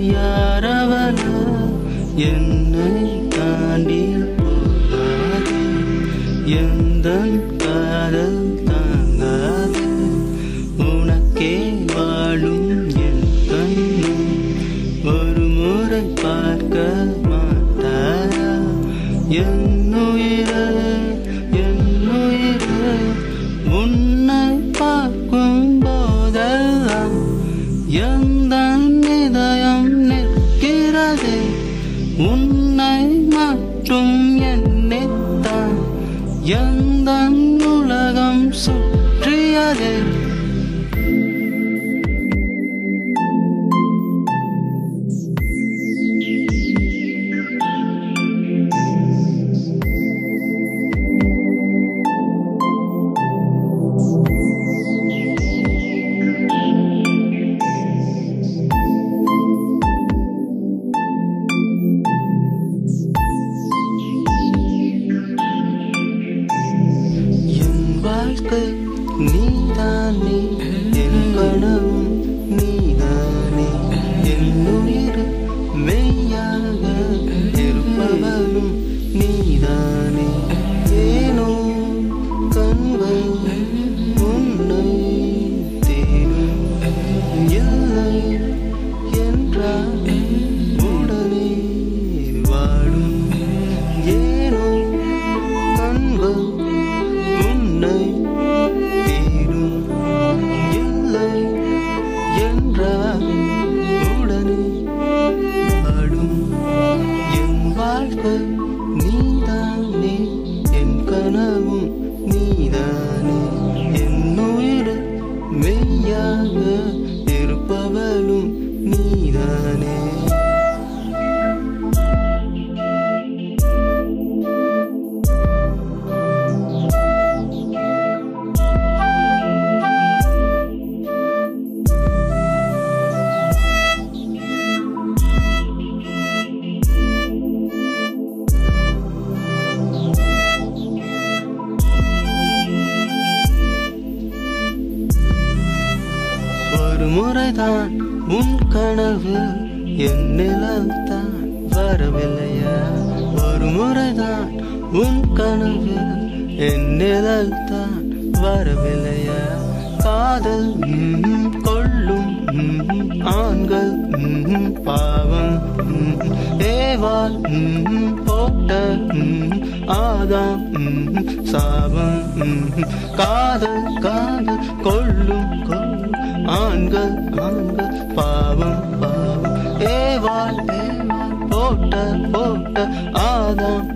யாரவள என்னை தாண்டி போகாது, எந்தன் காதல் தாங்காது, உனக்கே வாழும் என் கண்ணும் ஒரு முறை பார்க்க மாட்டாயா? என்னுயிரே உன்னை பார்க்கும் போதெல்லாம் எந்தன் இதயம் நிற்கிறதே, உன்னை மற்றும் என்னைத்தான் எந்தன் உலகம் சுற்றியதே. நீதானே என் கனவும், நீதானே என் உயிர், மெய்யாக இருப்பவளும் நீதானே. ஏனோ கண்கள் உன்னை தேடும், இல்லை என்றால் உடனே வாடும். ஏனோ கண்கள் உன்னை நீதானே என் கனவும், நீதானே என் உயிர், மெய்யாக இருப்பவளும் நீதானே. ஒரு முறைதான் உன் கனவு என் நிலவுதான் வரவில்லையா? ஒரு முறைதான் உன் கனவு என் நிலவுதான் வரவில்லையா? காதல் கொள்ளும் ஆண்கள் பாவம், ஏவாள் போட்ட ஆதாம் சாபம். காதல் காதல் கொள்ளும் ஆண்கள் பாவம், ஏவாள் போட்ட ஆதாம்